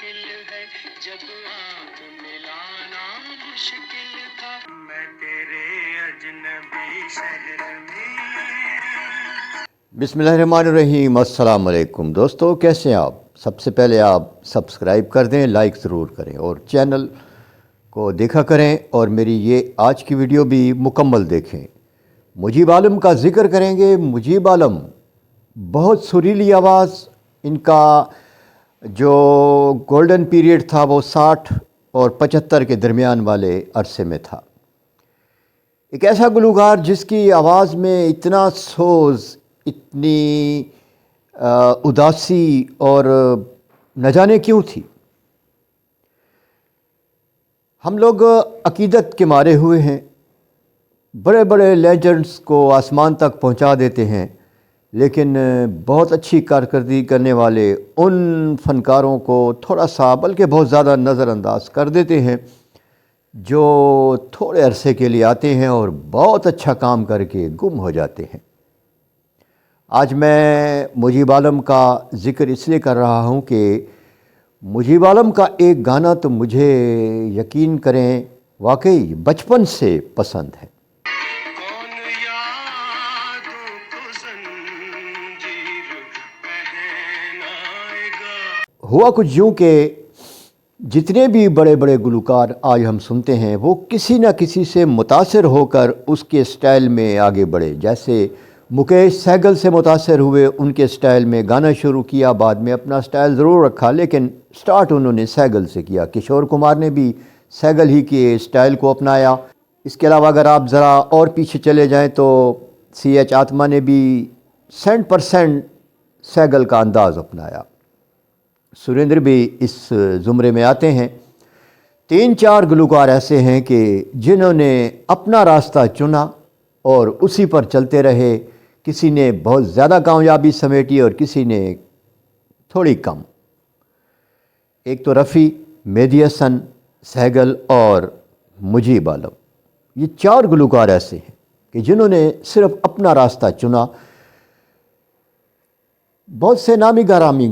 मुश्किल है जब आँख मिलाना मुश्किल था मैं तेरे अजनबी शहर में। बिस्मिल्लाहिर्रहमानिर्रहीम। अस्सलाम वालेकुम दोस्तों, कैसे हैं आप? सबसे पहले आप सब्सक्राइब कर दें, लाइक ज़रूर करें और चैनल को देखा करें और मेरी ये आज की वीडियो भी मुकम्मल देखें। मुजीब आलम का ज़िक्र करेंगे। मुजीब आलम बहुत सुरीली आवाज़, इनका जो गोल्डन पीरियड था वो 60 और 75 के दरमियान वाले अरसे में था। एक ऐसा गुलूकार जिसकी आवाज़ में इतना सोज़, इतनी उदासी और न जाने क्यों थी। हम लोग अकीदत के मारे हुए हैं, बड़े बड़े लेजेंड्स को आसमान तक पहुंचा देते हैं, लेकिन बहुत अच्छी कारकर्दगी करने वाले उन फ़नकारों को थोड़ा सा बल्कि बहुत ज़्यादा नज़रअंदाज कर देते हैं जो थोड़े अरसे के लिए आते हैं और बहुत अच्छा काम करके गुम हो जाते हैं। आज मैं मुजीब आलम का ज़िक्र इसलिए कर रहा हूँ कि मुजीब आलम का एक गाना तो मुझे यकीन करें वाकई बचपन से पसंद है। कौन यादों को जंजीर पहनाएगा। हुआ कुछ यूँ कि जितने भी बड़े बड़े गुलकार आज हम सुनते हैं वो किसी न किसी से मुतासिर होकर उसके स्टाइल में आगे बढ़े। जैसे मुकेश सहगल से मुतासिर हुए, उनके स्टाइल में गाना शुरू किया, बाद में अपना स्टाइल ज़रूर रखा लेकिन स्टार्ट उन्होंने सहगल से किया। किशोर कुमार ने भी सहगल ही के स्टाइल को अपनाया। इसके अलावा अगर आप ज़रा और पीछे चले जाएं तो CH आत्मा ने भी 100% सहगल का अंदाज़ अपनाया। सुरेंद्र भी इस ज़ुमरे में आते हैं। 3-4 गुलकार ऐसे हैं कि जिन्होंने अपना रास्ता चुना और उसी पर चलते रहे। किसी ने बहुत ज़्यादा कामयाबी समेटी और किसी ने थोड़ी कम। एक तो रफ़ी, मेहदी हसन, सहगल और मुजीब आलम, ये 4 गुलकार ऐसे हैं कि जिन्होंने सिर्फ अपना रास्ता चुना। बहुत से नामी ग्रामी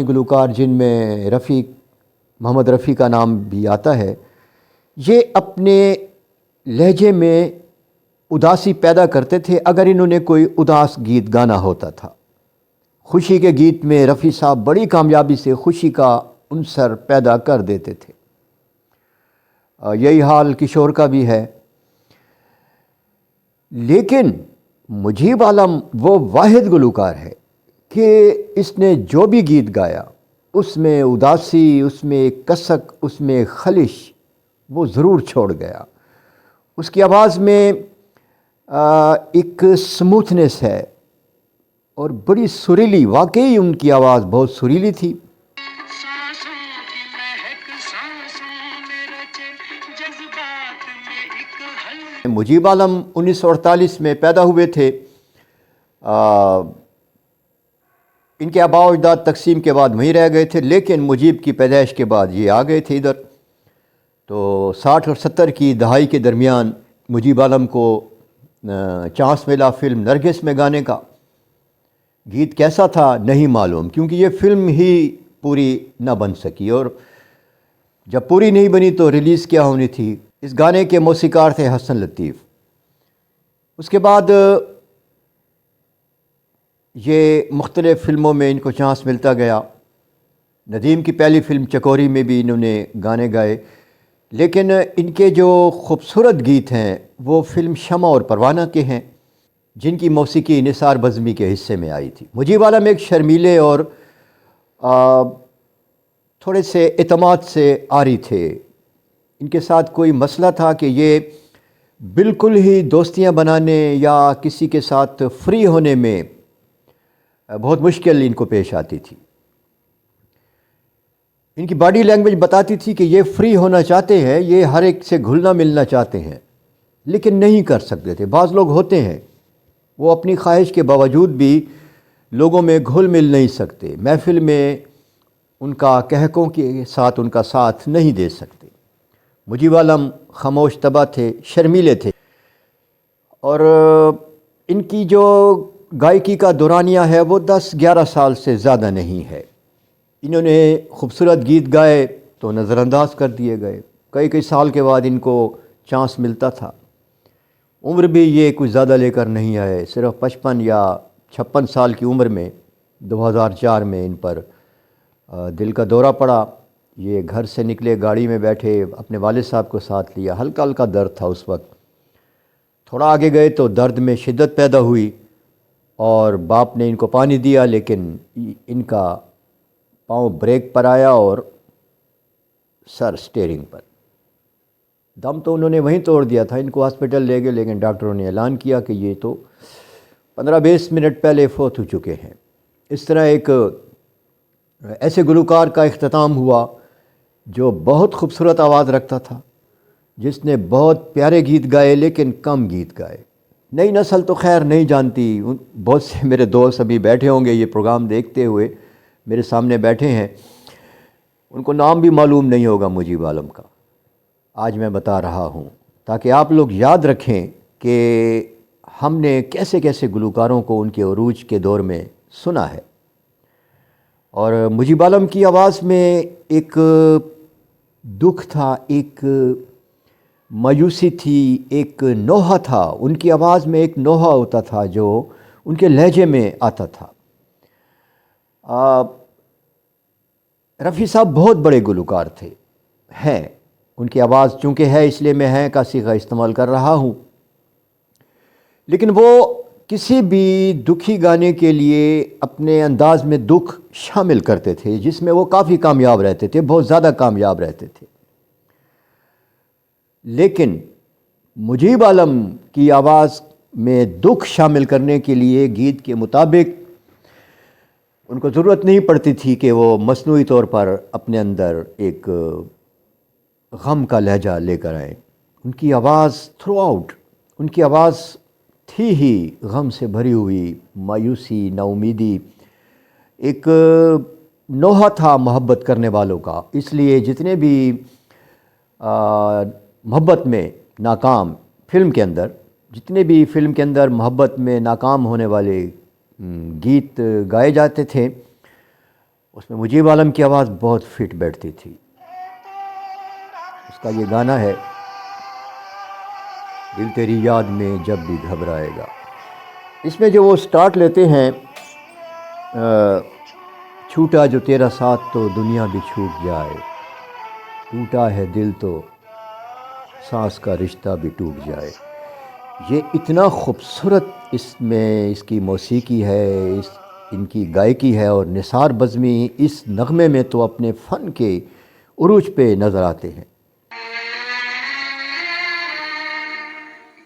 गुलकार जिनमें मोहम्मद रफ़ी का नाम भी आता है, ये अपने लहजे में उदासी पैदा करते थे अगर इन्होंने कोई उदास गीत गाना होता था। खुशी के गीत में रफ़ी साहब बड़ी कामयाबी से खुशी का उनसर पैदा कर देते थे। यही हाल किशोर का भी है। लेकिन मुजीब आलम वो वाहिद गुलकार है कि इसने जो भी गीत गाया उसमें उदासी, उसमें कसक, उसमें खलिश वो ज़रूर छोड़ गया। उसकी आवाज़ में एक स्मूथनेस है और बड़ी सुरीली, वाकई उनकी आवाज़ बहुत सुरीली थी। सांसों की महक सांसों में रचे जज्बात में एक हल। मुजीब आलम 1948 में पैदा हुए थे। इनके आबा व अजदाद तकसीम के बाद वहीं रह गए थे, लेकिन मुजीब की पैदाइश के बाद ये आ गए थे इधर। तो 60 और 70 की दहाई के दरमियान मुजीब आलम को चांस मिला फिल्म नरगिस में गाने का। गीत कैसा था नहीं मालूम, क्योंकि ये फिल्म ही पूरी न बन सकी और जब पूरी नहीं बनी तो रिलीज़ क्या होनी थी। इस गाने के मौसीकार थे हसन लतीफ़। उसके बाद ये मुख्तलिफ़ फ़िल्मों में इनको चांस मिलता गया। नदीम की पहली फ़िल्म चकोरी में भी इन्होंने गाने गाए, लेकिन इनके जो खूबसूरत गीत हैं वो फ़िल्म शमा और परवाना के हैं, जिनकी मौसीकी निसार बज़मी के हिस्से में आई थी। मुजीब आलम एक शर्मीले और थोड़े से एतमाद से आरी थे। इनके साथ कोई मसला था कि ये बिल्कुल ही दोस्तियां बनाने या किसी के साथ फ्री होने में बहुत मुश्किल इनको पेश आती थी। इनकी बॉडी लैंग्वेज बताती थी कि ये फ्री होना चाहते हैं, ये हर एक से घुलना मिलना चाहते हैं, लेकिन नहीं कर सकते थे। बाज़ लोग होते हैं वो अपनी ख्वाहिश के बावजूद भी लोगों में घुल मिल नहीं सकते, महफिल में उनका कहकों के साथ उनका साथ नहीं दे सकते। मुजीब आलम खामोश तबा थे, शर्मीले थे और इनकी जो गायकी का दौरानिया है वो 10-11 साल से ज़्यादा नहीं है। انہوں نے خوبصورت گیت گائے تو نظر انداز کر دیے گئے. کئی سال کے بعد ان کو چانس ملتا تھا. عمر بھی یہ کچھ زیادہ لے کر نہیں آئے, صرف 55 یا 56 سال کی عمر میں 2004 میں ان پر دل کا دورہ پڑا. یہ گھر سے نکلے, گاڑی میں بیٹھے, اپنے والد صاحب کو ساتھ لیا. ہلکا ہلکا درد تھا اس وقت. تھوڑا آگے گئے تو درد میں شدت پیدا ہوئی اور باپ نے ان کو پانی دیا, لیکن ان کا پاؤں بریک پر آیا اور سر سٹیئرنگ پر. دم تو انہوں نے وہیں توڑ دیا تھا. ان کو ہاسپٹل لے گئے, لیکن ڈاکٹروں نے اعلان کیا کہ یہ تو 15-20 منٹ پہلے فوت ہو چکے ہیں. اس طرح ایک ایسے گلوکار کا اختتام ہوا جو بہت خوبصورت آواز رکھتا تھا, جس نے بہت پیارے گیت گائے لیکن کم گیت گائے. نئی نسل تو خیر نہیں جانتی. بہت سے میرے دوست ابھی بیٹھے ہوں گے یہ پروگرام دیکھتے ہوئے, میرے سامنے بیٹھے ہیں, ان کو نام بھی معلوم نہیں ہوگا مجیب عالم کا. آج میں بتا رہا ہوں تاکہ آپ لوگ یاد رکھیں کہ ہم نے کیسے کیسے گلوکاروں کو ان کے عروج کے دور میں سنا ہے. اور مجیب عالم کی آواز میں ایک دکھ تھا, ایک مایوسی تھی, ایک نوحہ تھا. ان کی آواز میں ایک نوحہ ہوتا تھا جو ان کے لہجے میں آتا تھا. رفیع صاحب بہت بڑے گلوکار تھے, ہیں. ان کی آواز چونکہ ہے اس لیے میں ہیں کا صیغہ استعمال کر رہا ہوں, لیکن وہ کسی بھی دکھی گانے کے لیے اپنے انداز میں دکھ شامل کرتے تھے, جس میں وہ کافی کامیاب رہتے تھے, بہت زیادہ کامیاب رہتے تھے. لیکن مجیب عالم کی آواز میں دکھ شامل کرنے کے لیے گیت کے مطابق ان کو ضرورت نہیں پڑتی تھی کہ وہ مصنوعی طور پر اپنے اندر ایک غم کا لہجہ لے کر آئیں. ان کی آواز تھرو آؤٹ, ان کی آواز تھی ہی غم سے بھری ہوئی, مایوسی, نا امیدی. ایک نوحہ تھا محبت کرنے والوں کا. اس لیے جتنے بھی محبت میں ناکام فلم کے اندر, جتنے بھی فلم کے اندر محبت میں ناکام ہونے والے گیت گائے جاتے تھے, اس میں مجیب عالم کی آواز بہت فٹ بیٹھتی تھی. اس کا یہ گانا ہے, دل تیری یاد میں جب بھی گھبرائے گا. اس میں جو وہ سٹارٹ لیتے ہیں, چھوٹا جو تیرا ساتھ تو دنیا بھی چھوٹ جائے, ٹوٹا ہے دل تو سانس کا رشتہ بھی ٹوٹ جائے. یہ اتنا خوبصورت اس میں اس کی موسیقی ہے, ان کی گائیکی ہے, اور نثار بزمی اس نغمے میں تو اپنے فن کے عروج پہ نظر آتے ہیں.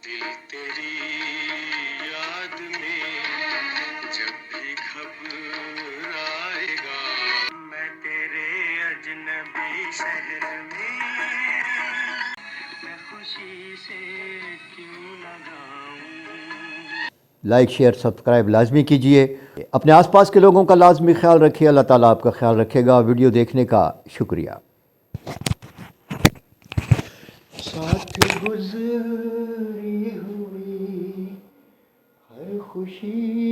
دل تیری یاد میں جب بھی گھبرائے گا, میں تیرے اجنبی شہر میں خوشی سے کیوں نہ گاؤں. لائک, شیئر, سبسکرائب لازمی کیجئے. اپنے آس پاس کے لوگوں کا لازمی خیال رکھیے. اللہ تعالیٰ آپ کا خیال رکھے گا. ویڈیو دیکھنے کا شکریہ. ساتھ گزری ہوئی ہر خوشی